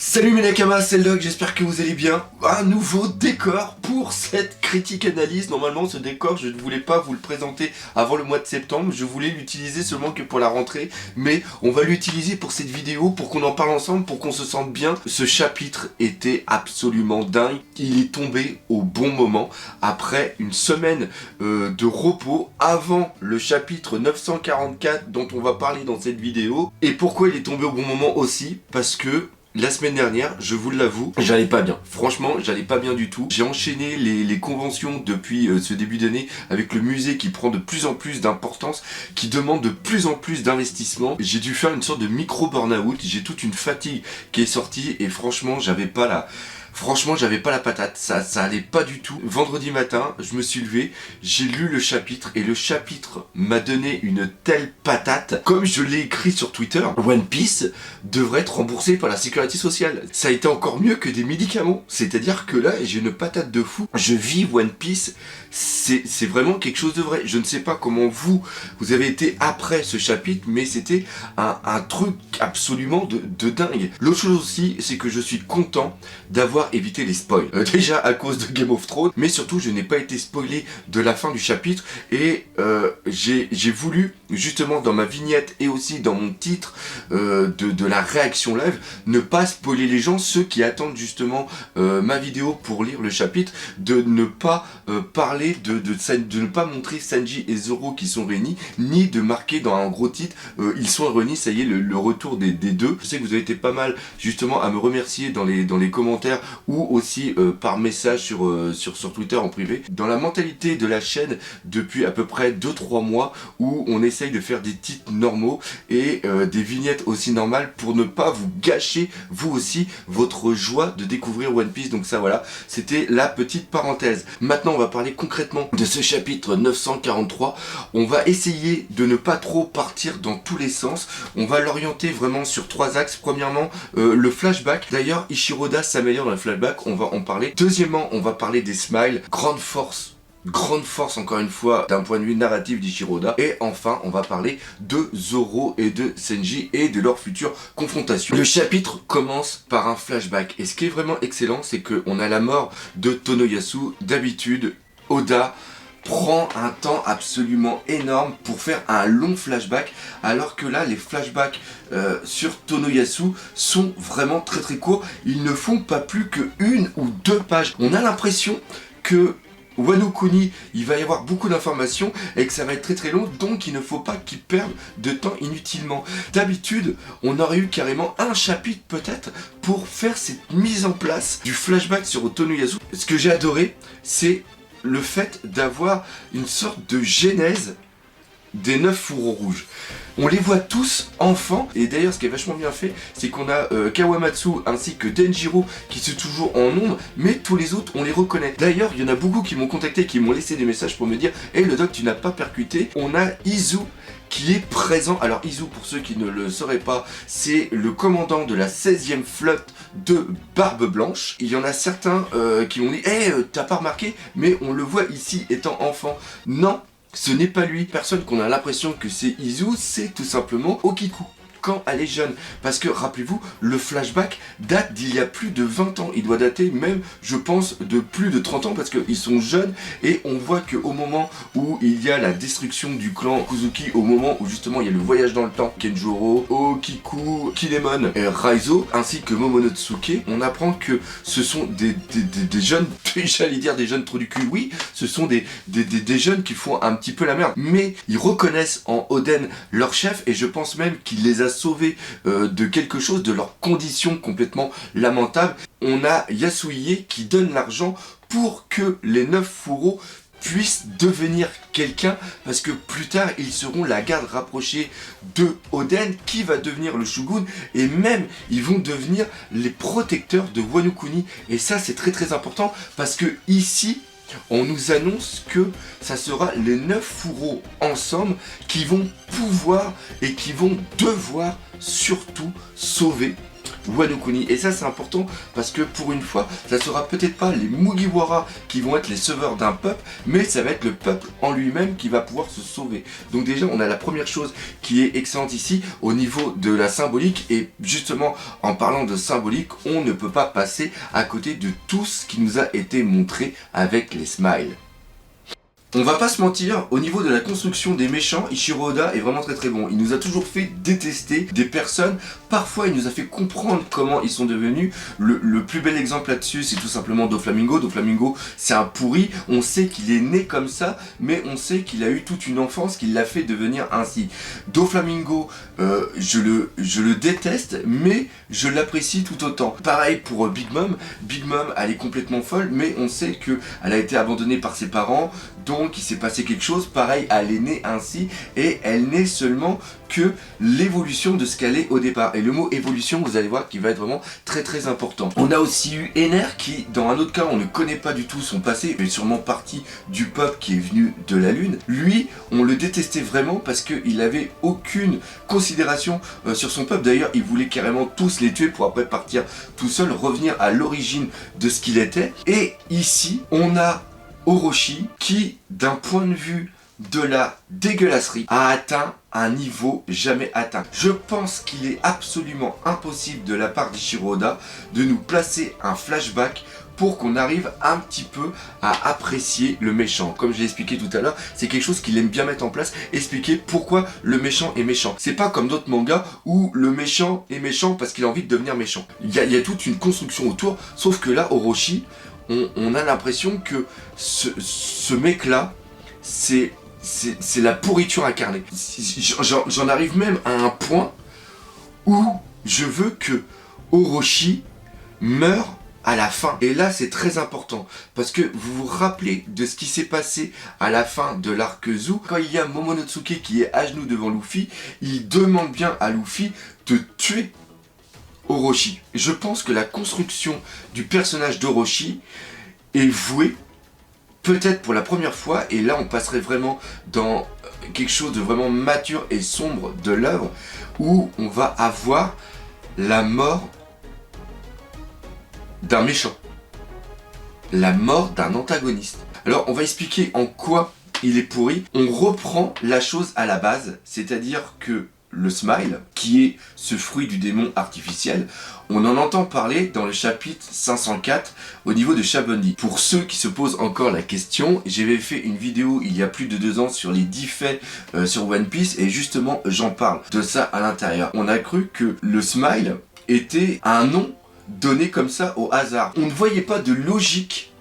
Salut mes nakamas, c'est le Doc, j'espère que vous allez bien. Un nouveau décor pour cette critique analyse. Normalement ce décor je ne voulais pas vous le présenter avant le mois de septembre, je voulais l'utiliser seulement que pour la rentrée. Mais on va l'utiliser pour cette vidéo, pour qu'on en parle ensemble, pour qu'on se sente bien. Ce chapitre était absolument dingue, il est tombé au bon moment. Après une semaine de repos, avant le chapitre 944 dont on va parler dans cette vidéo. Et pourquoi il est tombé au bon moment aussi? Parce que la semaine dernière, je vous l'avoue, j'allais pas bien. Franchement, j'allais pas bien du tout. J'ai enchaîné les conventions depuis ce début d'année avec le musée qui prend de plus en plus d'importance, qui demande de plus en plus d'investissement. J'ai dû faire une sorte de micro burn-out. J'ai toute une fatigue qui est sortie et franchement, j'avais pas la patate, ça allait pas du tout. Vendredi matin, je me suis levé, j'ai lu le chapitre et le chapitre m'a donné une telle patate. Comme je l'ai écrit sur Twitter, One Piece devrait être remboursé par la sécurité sociale. Ça a été encore mieux que des médicaments. C'est-à-dire que là, j'ai une patate de fou. Je vis One Piece, c'est vraiment quelque chose de vrai. Je ne sais pas comment vous avez été après ce chapitre, mais c'était un truc absolument de dingue. L'autre chose aussi, c'est que je suis content d'avoir évité les spoils. Déjà à cause de Game of Thrones, mais surtout je n'ai pas été spoilé de la fin du chapitre et j'ai voulu justement dans ma vignette et aussi dans mon titre de la réaction live ne pas spoiler les gens, ceux qui attendent justement ma vidéo pour lire le chapitre, de ne pas parler de ne pas montrer Sanji et Zoro qui sont réunis, ni de marquer dans un gros titre ils sont réunis, ça y est le retour des deux. Je sais que vous avez été pas mal justement à me remercier dans les commentaires ou aussi par message sur Twitter en privé. Dans la mentalité de la chaîne depuis à peu près 2-3 mois où on essaye de faire des titres normaux et des vignettes aussi normales pour ne pas vous gâcher vous aussi votre joie de découvrir One Piece. Donc ça voilà, c'était la petite parenthèse. Maintenant on va parler concrètement de ce chapitre 943. On va essayer de ne pas trop partir dans tous les sens. On va l'orienter vraiment sur 3 axes. Premièrement, le flashback. D'ailleurs, Ichiroda s'améliore dans le flashback, on va en parler. Deuxièmement, on va parler des smiles. Grande force encore une fois d'un point de vue narratif d'Ichiroda. Et enfin on va parler de Zoro et de Sanji et de leur future confrontation. Le chapitre commence par un flashback et ce qui est vraiment excellent, c'est qu'on a la mort de Tonoyasu. D'habitude Oda prend un temps absolument énorme pour faire un long flashback, alors que là les flashbacks sur Tonoyasu sont vraiment très courts. Ils ne font pas plus que 1 ou 2 pages. On a l'impression que Wano Kuni, il va y avoir beaucoup d'informations et que ça va être très long, donc il ne faut pas qu'ils perdent de temps inutilement. D'habitude, on aurait eu carrément un chapitre peut-être pour faire cette mise en place du flashback sur Tonoyasu. Ce que j'ai adoré, c'est le fait d'avoir une sorte de genèse des 9 fourreaux rouges. On les voit tous enfants, et d'ailleurs ce qui est vachement bien fait, c'est qu'on a Kawamatsu ainsi que Denjiro qui sont toujours en ombre, mais tous les autres on les reconnaît. D'ailleurs il y en a beaucoup qui m'ont contacté, qui m'ont laissé des messages pour me dire « Hey le doc, tu n'as pas percuté ». On a Izu qui est présent. Alors Izu, pour ceux qui ne le sauraient pas, c'est le commandant de la 16e flotte de Barbe Blanche. Il y en a certains qui m'ont dit « Hey, t'as pas remarqué, mais on le voit ici étant enfant ». Non, ce n'est pas lui. Personne qu'on a l'impression que c'est Izu, c'est tout simplement Okiku quand elle est jeune. Parce que rappelez-vous, le flashback date d'il y a plus de 20 ans. Il doit dater même, je pense, de plus de 30 ans parce qu'ils sont jeunes et on voit qu'au moment où il y a la destruction du clan Kuzuki, au moment où justement il y a le voyage dans le temps, Kenjuro, Okiku, Kinemon, et Raizo, ainsi que Momonotsuke, on apprend que ce sont des jeunes, j'allais dire des jeunes trous du cul, oui, ce sont des jeunes qui font un petit peu la merde, mais ils reconnaissent en Oden leur chef et je pense même qu'il les a sauvés de quelque chose, de leurs conditions complètement lamentables. On a Yasuie qui donne l'argent pour que les 9 fourreaux puissent devenir quelqu'un, parce que plus tard ils seront la garde rapprochée de Oden qui va devenir le Shogun et même ils vont devenir les protecteurs de Wano Kuni. Et ça c'est très important parce que ici on nous annonce que ça sera les 9 fourreaux ensemble qui vont pouvoir et qui vont devoir surtout sauver Wano Kuni. Et ça c'est important parce que pour une fois, ça sera peut-être pas les Mugiwara qui vont être les sauveurs d'un peuple, mais ça va être le peuple en lui-même qui va pouvoir se sauver. Donc déjà on a la première chose qui est excellente ici au niveau de la symbolique, et justement en parlant de symbolique, on ne peut pas passer à côté de tout ce qui nous a été montré avec les smiles. On va pas se mentir, au niveau de la construction des méchants, Ichiro Oda est vraiment très bon. Il nous a toujours fait détester des personnes, parfois il nous a fait comprendre comment ils sont devenus. Le plus bel exemple là-dessus, c'est tout simplement Doflamingo. Doflamingo, c'est un pourri, on sait qu'il est né comme ça, mais on sait qu'il a eu toute une enfance qui l'a fait devenir ainsi. Doflamingo, je le déteste, mais je l'apprécie tout autant. Pareil pour Big Mom. Big Mom, elle est complètement folle, mais on sait qu'elle a été abandonnée par ses parents, donc il s'est passé quelque chose. Pareil, elle est née ainsi, et elle n'est seulement que l'évolution de ce qu'elle est au départ. Et le mot évolution, vous allez voir qu'il va être vraiment très important. On a aussi eu Ener qui, dans un autre cas, on ne connaît pas du tout son passé, mais sûrement partie du peuple qui est venu de la Lune. Lui, on le détestait vraiment parce qu'il avait aucune considération sur son peuple. D'ailleurs, il voulait carrément tous les tuer pour après partir tout seul, revenir à l'origine de ce qu'il était. Et ici, on a Orochi qui, d'un point de vue de la dégueulasserie, a atteint un niveau jamais atteint. Je pense qu'il est absolument impossible de la part d'Ichiro Oda de nous placer un flashback pour qu'on arrive un petit peu à apprécier le méchant. Comme j'ai expliqué tout à l'heure, c'est quelque chose qu'il aime bien mettre en place, expliquer pourquoi le méchant est méchant. C'est pas comme d'autres mangas où le méchant est méchant parce qu'il a envie de devenir méchant. Il y a toute une construction autour, sauf que là, Orochi, on a l'impression que ce mec-là, c'est la pourriture incarnée. J'en arrive même à un point où je veux que Orochi meure à la fin. Et là, c'est très important, parce que vous vous rappelez de ce qui s'est passé à la fin de l'arc Zou, quand il y a Momonosuke qui est à genoux devant Luffy, il demande bien à Luffy de tuer Orochi. Je pense que la construction du personnage d'Orochi est vouée, peut-être pour la première fois, et là on passerait vraiment dans quelque chose de vraiment mature et sombre de l'œuvre, où on va avoir la mort d'un méchant, la mort d'un antagoniste. Alors on va expliquer en quoi il est pourri. On reprend la chose à la base, c'est-à-dire que le smile, qui est ce fruit du démon artificiel, on en entend parler dans le chapitre 504 au niveau de Shabondi. Pour ceux qui se posent encore la question, j'avais fait une vidéo il y a plus de 2 ans sur les 10 faits sur One Piece, et justement j'en parle de ça à l'intérieur. On a cru que le smile était un nom donné comme ça au hasard. On ne voyait pas de logique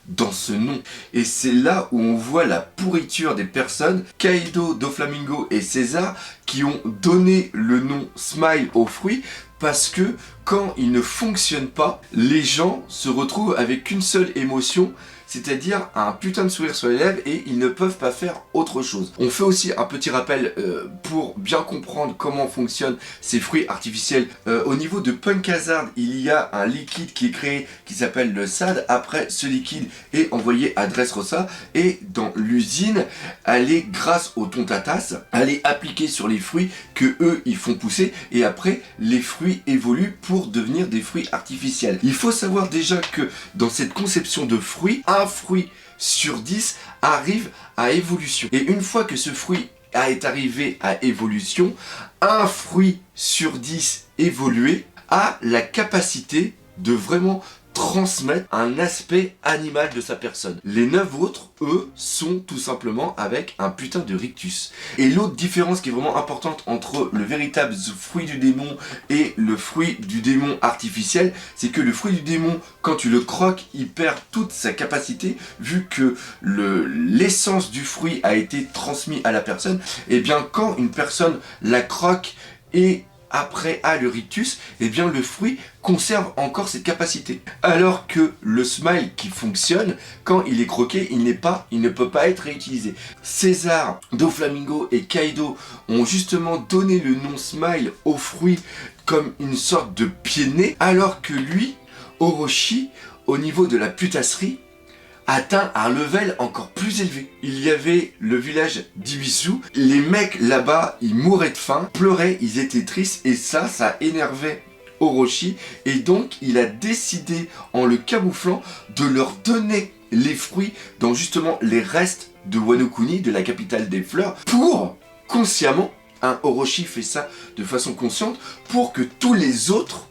dans ce nom. Et c'est là où on voit la pourriture des personnes, Kaido, Doflamingo et César, qui ont donné le nom Smile au fruit, parce que quand il ne fonctionne pas, les gens se retrouvent avec qu'une seule émotion, c'est-à-dire un putain de sourire sur les lèvres, et ils ne peuvent pas faire autre chose. On fait aussi un petit rappel pour bien comprendre comment fonctionnent ces fruits artificiels. Au niveau de Punk Hazard, il y a un liquide qui est créé qui s'appelle le SAD. Après, ce liquide est envoyé à Dressrosa, et dans l'usine, elle est, grâce au Tontatas, elle est appliquée sur les fruits que eux ils font pousser, et après les fruits évoluent pour devenir des fruits artificiels. Il faut savoir déjà que dans cette conception de fruits, un fruit sur 10 arrive à évolution. Et une fois que ce fruit est arrivé à évolution, un fruit sur 10 évolué a la capacité de vraiment transmettre un aspect animal de sa personne. Les 9 autres, eux, sont tout simplement avec un putain de rictus. Et l'autre différence qui est vraiment importante entre le véritable fruit du démon et le fruit du démon artificiel, c'est que le fruit du démon, quand tu le croques, il perd toute sa capacité, vu que l'essence du fruit a été transmise à la personne. Et bien quand une personne la croque et après a le rictus, et bien le fruit conserve encore cette capacité. Alors que le smile qui fonctionne, quand il est croqué, il ne peut pas être réutilisé. César, Doflamingo et Kaido ont justement donné le nom smile au fruit comme une sorte de pied de nez, alors que lui, Orochi, au niveau de la putasserie, atteint un level encore plus élevé. Il y avait le village d'Ibisu, les mecs là-bas, ils mouraient de faim, pleuraient, ils étaient tristes, et ça énervait Orochi, et donc il a décidé, en le camouflant, de leur donner les fruits dans justement les restes de Wano Kuni, de la capitale des fleurs, pour, consciemment, Orochi fait ça de façon consciente, pour que tous les autres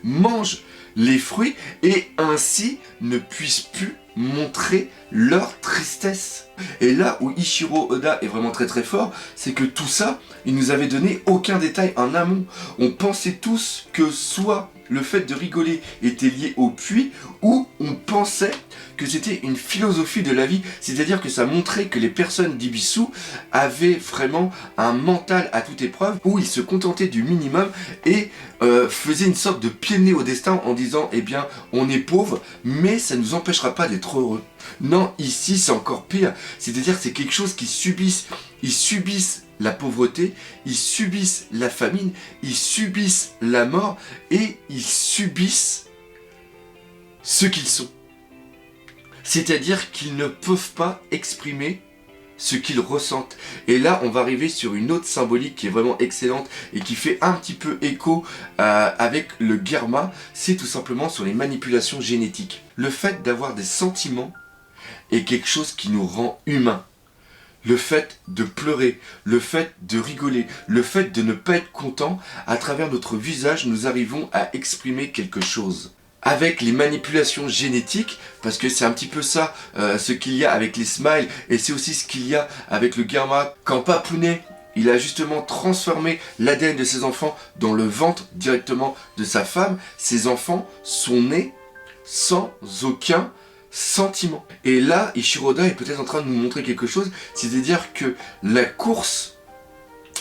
mangent les fruits et ainsi ne puissent plus montrer leur tristesse. Et là où Ichiro Oda est vraiment très très fort, c'est que tout ça, il nous avait donné aucun détail en amont. On pensait tous que soit le fait de rigoler était lié au puits, ou on pensait que c'était une philosophie de la vie, c'est-à-dire que ça montrait que les personnes d'Ibisu avaient vraiment un mental à toute épreuve, où ils se contentaient du minimum et faisaient une sorte de pied de nez au destin en disant, eh bien, on est pauvre, mais ça ne nous empêchera pas d'être heureux. Non, ici c'est encore pire, c'est-à-dire que c'est quelque chose qu'ils subissent. Ils subissent la pauvreté, ils subissent la famine, ils subissent la mort et ils subissent ce qu'ils sont. C'est-à-dire qu'ils ne peuvent pas exprimer ce qu'ils ressentent. Et là, on va arriver sur une autre symbolique qui est vraiment excellente et qui fait un petit peu écho avec le Germa, c'est tout simplement sur les manipulations génétiques. Le fait d'avoir des sentiments est quelque chose qui nous rend humains. Le fait de pleurer, le fait de rigoler, le fait de ne pas être content, à travers notre visage, nous arrivons à exprimer quelque chose. Avec les manipulations génétiques, parce que c'est un petit peu ça ce qu'il y a avec les smiles, et c'est aussi ce qu'il y a avec le Germa. Quand Papounet, il a justement transformé l'ADN de ses enfants dans le ventre directement de sa femme, ses enfants sont nés sans aucun sentiment. Et là, Ichiro Oda est peut-être en train de nous montrer quelque chose, c'est-à-dire que la course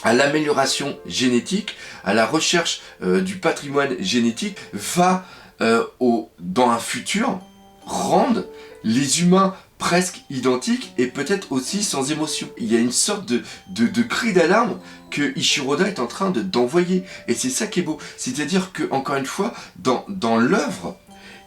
à l'amélioration génétique, à la recherche du patrimoine génétique, va dans un futur rendre les humains presque identiques et peut-être aussi sans émotion. Il y a une sorte de cri d'alarme que Ichiro Oda est en train d'envoyer. Et c'est ça qui est beau. C'est-à-dire que, encore une fois, dans l'œuvre,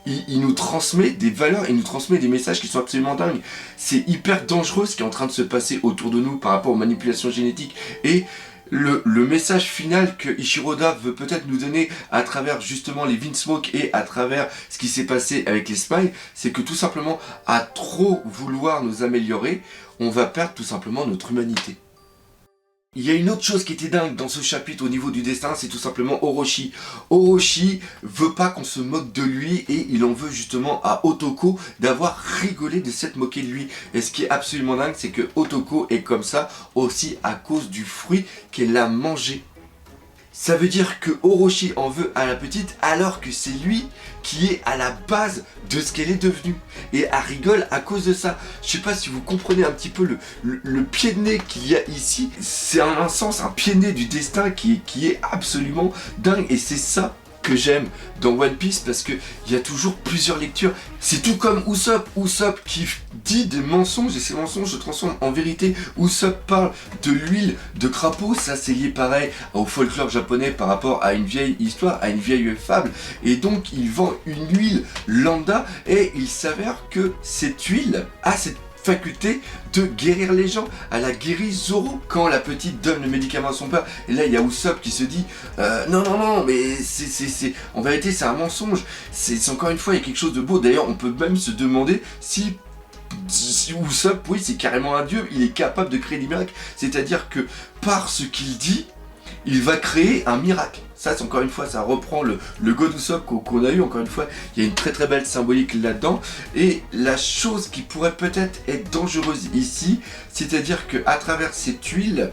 il nous transmet des valeurs, il nous transmet des messages qui sont absolument dingues. C'est hyper dangereux ce qui est en train de se passer autour de nous par rapport aux manipulations génétiques. Et le message final que Ichiro Oda veut peut-être nous donner à travers justement les Vinsmoke et à travers ce qui s'est passé avec les Smiles, c'est que tout simplement, à trop vouloir nous améliorer, on va perdre tout simplement notre humanité. Il y a une autre chose qui était dingue dans ce chapitre au niveau du destin, c'est tout simplement Orochi. Orochi veut pas qu'on se moque de lui et il en veut justement à Otoko d'avoir rigolé de s'être moqué de lui. Et ce qui est absolument dingue, c'est que Otoko est comme ça aussi à cause du fruit qu'elle a mangé. Ça veut dire que Orochi en veut à la petite alors que c'est lui qui est à la base de ce qu'elle est devenue. Et elle rigole à cause de ça. Je sais pas si vous comprenez un petit peu le pied de nez qu'il y a ici. C'est en un sens un pied de nez du destin qui est absolument dingue. Et c'est ça que j'aime dans One Piece parce qu'il y a toujours plusieurs lectures. C'est tout comme Usopp. Usopp qui dit des mensonges et ces mensonges se transforment en vérité. Usopp parle de l'huile de crapaud, ça c'est lié pareil au folklore japonais par rapport à une vieille histoire, à une vieille fable. Et donc il vend une huile lambda et il s'avère que cette huile a cette faculté de guérir les gens. Elle a guéri Zoro quand la petite donne le médicament à son père. Et là, il y a Usopp qui se dit non, mais en vérité, c'est un mensonge. C'est encore une fois, il y a quelque chose de beau. D'ailleurs, on peut même se demander si Usopp, oui, c'est carrément un dieu. Il est capable de créer des miracles. C'est-à-dire que par ce qu'il dit, il va créer un miracle. Ça, c'est encore une fois, ça reprend le God Usopp qu'on a eu. Encore une fois, il y a une très très belle symbolique là-dedans. Et la chose qui pourrait peut-être être dangereuse ici, c'est-à-dire qu'à travers cette huile,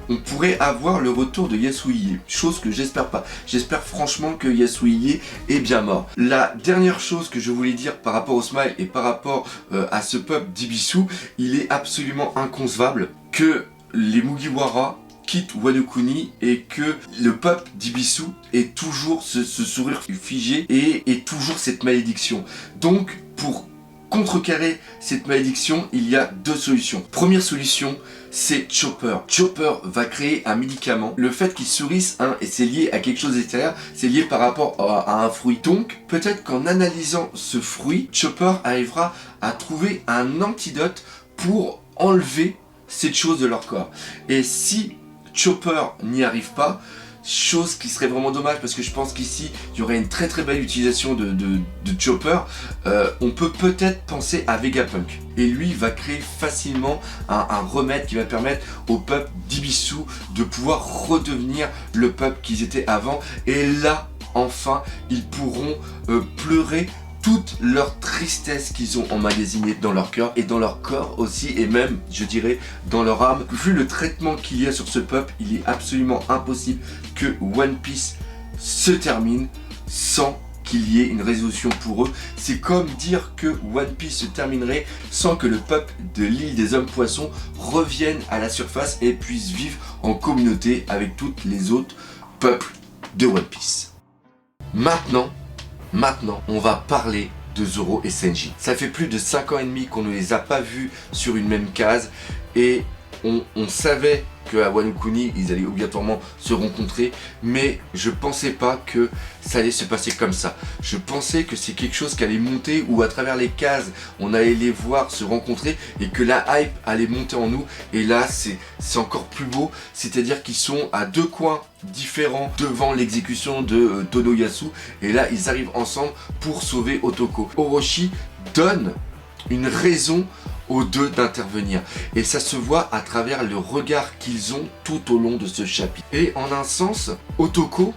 on pourrait avoir le retour de Yasuhide. Chose que j'espère pas. J'espère franchement que Yasuhide est bien mort. La dernière chose que je voulais dire par rapport au Smile et par rapport à ce peuple d'Ibisu, il est absolument inconcevable que les Mugiwara quitte Wano Kuni et que le peuple d'Ibisu ait toujours ce sourire figé et toujours cette malédiction. Donc, pour contrecarrer cette malédiction, il y a deux solutions. Première solution, c'est Chopper. Chopper va créer un médicament. Le fait qu'il sourisse, et c'est lié à quelque chose d'extérieur, c'est lié par rapport à un fruit. Donc, peut-être qu'en analysant ce fruit, Chopper arrivera à trouver un antidote pour enlever cette chose de leur corps. Et si Chopper n'y arrive pas, chose qui serait vraiment dommage parce que je pense qu'ici il y aurait une très belle utilisation de Chopper, on peut peut-être penser à Vegapunk. Et lui va créer facilement un remède qui va permettre au peuple d'Ibisu de pouvoir redevenir le peuple qu'ils étaient avant. Et là, enfin, ils pourront pleurer toute leur tristesse qu'ils ont emmagasinée dans leur cœur et dans leur corps aussi, et même, je dirais, dans leur âme. Vu le traitement qu'il y a sur ce peuple, il est absolument impossible que One Piece se termine sans qu'il y ait une résolution pour eux. C'est comme dire que One Piece se terminerait sans que le peuple de l'île des hommes poissons revienne à la surface et puisse vivre en communauté avec tous les autres peuples de One Piece. Maintenant, on va parler de Zoro et Sanji. Ça fait plus de 5 ans et demi qu'on ne les a pas vus sur une même case et on savait qu'à Wano Kuni, ils allaient obligatoirement se rencontrer, mais je pensais pas que ça allait se passer comme ça. Je pensais que c'est quelque chose qui allait monter, où à travers les cases, on allait les voir se rencontrer et que la hype allait monter en nous. Et là, c'est encore plus beau, c'est-à-dire qu'ils sont à deux coins différents devant l'exécution de Tonoyasu, et là, ils arrivent ensemble pour sauver Otoko. Orochi donne une raison aux deux d'intervenir, et ça se voit à travers le regard qu'ils ont tout au long de ce chapitre. Et en un sens, Otoko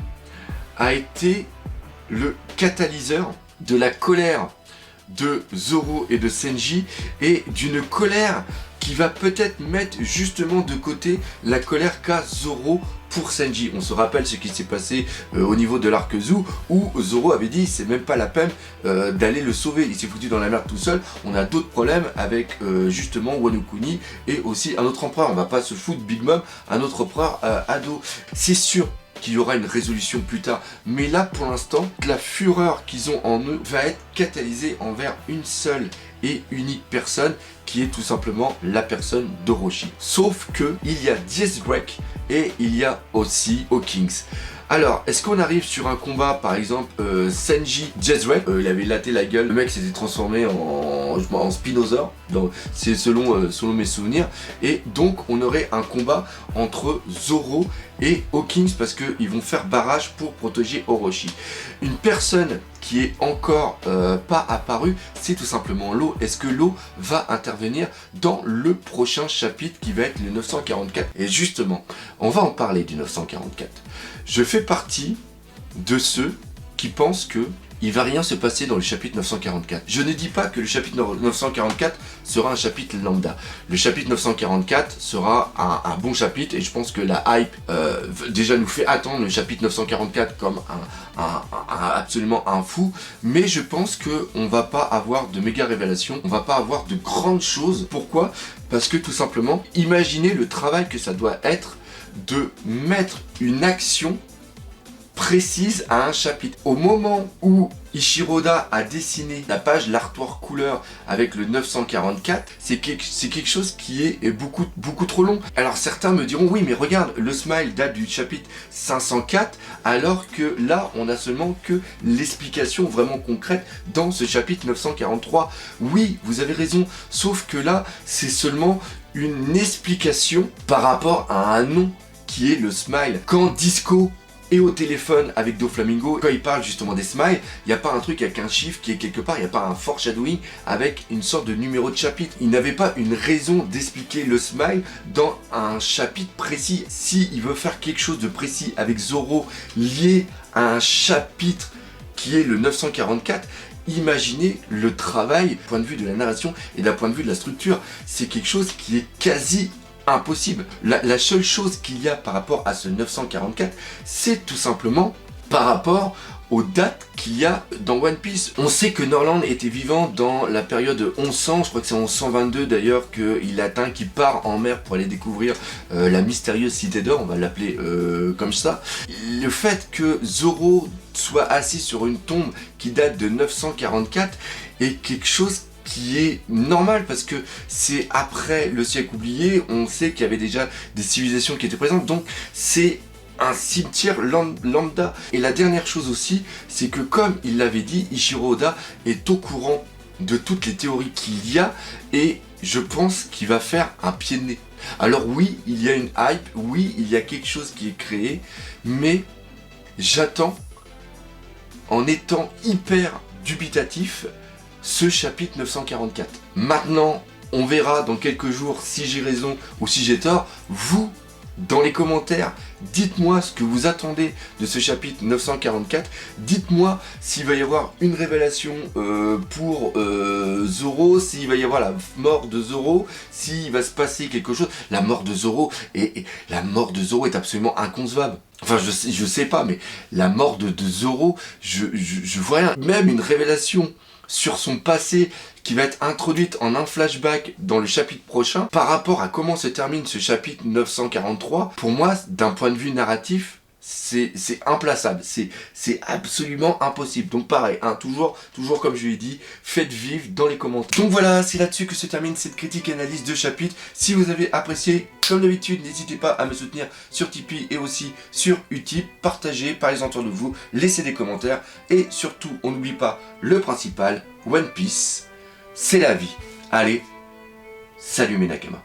a été le catalyseur de la colère de Zoro et de Sanji, et d'une colère qui va peut-être mettre justement de côté la colère qu'a Zoro pour Sanji. On se rappelle ce qui s'est passé au niveau de l'arc Zou, où Zoro avait dit c'est même pas la peine d'aller le sauver, il s'est foutu dans la merde tout seul, on a d'autres problèmes avec justement Wano Kuni et aussi un autre empereur, on va pas se foutre Big Mom, un autre empereur ado. C'est sûr qu'il y aura une résolution plus tard, mais là pour l'instant, la fureur qu'ils ont en eux va être catalysée envers une seule et unique personne, qui est tout simplement la personne d'Orochi. Sauf que il y a Diez Drake et il y a aussi Hawkins. Alors, est-ce qu'on arrive sur un combat, par exemple, Sanji Jezreel, il avait laté la gueule, le mec s'était transformé en Spinosaur, c'est selon mes souvenirs, et donc on aurait un combat entre Zoro et Hawkins, parce qu'ils vont faire barrage pour protéger Orochi. Une personne qui est encore pas apparue, c'est tout simplement Law. Est-ce que Law va intervenir dans le prochain chapitre qui va être le 944? Et justement, on va en parler du 944. Je fais partie de ceux qui pensent que il va rien se passer dans le chapitre 944. Je ne dis pas que le chapitre 944 sera un chapitre lambda. Le chapitre 944 sera un bon chapitre, et je pense que la hype déjà nous fait attendre le chapitre 944 comme absolument un fou. Mais je pense qu'on va pas avoir de méga révélations, on va pas avoir de grandes choses. Pourquoi? Parce que tout simplement, imaginez le travail que ça doit être de mettre une action précise à un chapitre. Au moment où Ishiroda a dessiné la page, l'artwork couleur avec le 944, c'est quelque chose qui est beaucoup trop long. Alors certains me diront oui mais regarde, le smile date du chapitre 504, alors que là on a seulement que l'explication vraiment concrète dans ce chapitre 943. Oui, vous avez raison, sauf que là c'est seulement une explication par rapport à un nom qui est le smile. Quand Disco et au téléphone avec Doflamingo, quand il parle justement des smiles, il n'y a pas un truc avec un chiffre qui est quelque part, il n'y a pas un foreshadowing avec une sorte de numéro de chapitre. Il n'avait pas une raison d'expliquer le smile dans un chapitre précis. Si il veut faire quelque chose de précis avec Zoro lié à un chapitre qui est le 944, imaginez le travail, du point de vue de la narration et d'un point de vue de la structure. C'est quelque chose qui est quasi impossible. La seule chose qu'il y a par rapport à ce 944, c'est tout simplement par rapport aux dates qu'il y a dans One Piece. On sait que Norland était vivant dans la période 1100, je crois que c'est en 1122 d'ailleurs qu'il atteint, qu'il part en mer pour aller découvrir la mystérieuse cité d'or, on va l'appeler comme ça. Le fait que Zoro soit assis sur une tombe qui date de 944 est quelque chose qui est normal, parce que c'est après le siècle oublié, on sait qu'il y avait déjà des civilisations qui étaient présentes, donc c'est un cimetière lambda. Et la dernière chose aussi, c'est que comme il l'avait dit, Ichiro Oda est au courant de toutes les théories qu'il y a, et je pense qu'il va faire un pied de nez. Alors oui, il y a une hype, oui, il y a quelque chose qui est créé, mais j'attends, en étant hyper dubitatif, ce chapitre 944. Maintenant, on verra dans quelques jours si j'ai raison ou si j'ai tort. Vous, dans les commentaires, dites-moi ce que vous attendez de ce chapitre 944. Dites-moi s'il va y avoir une révélation pour Zoro, s'il va y avoir la mort de Zoro, s'il va se passer quelque chose. La mort de Zoro la mort de Zoro est absolument inconcevable. Enfin, je sais pas, mais la mort de Zoro, je vois rien. Même une révélation sur son passé qui va être introduite en un flashback dans le chapitre prochain, par rapport à comment se termine ce chapitre 943, pour moi, d'un point de vue narratif, c'est implaçable, c'est absolument impossible. Donc pareil, hein, toujours comme je l'ai dit, faites vivre dans les commentaires. Donc voilà, c'est là-dessus que se termine cette critique et analyse de chapitre. Si vous avez apprécié, comme d'habitude, n'hésitez pas à me soutenir sur Tipeee et aussi sur Utip. Partagez, parlez autour de vous, laissez des commentaires et surtout, on n'oublie pas le principal, One Piece, c'est la vie. Allez, salut mes Nakama.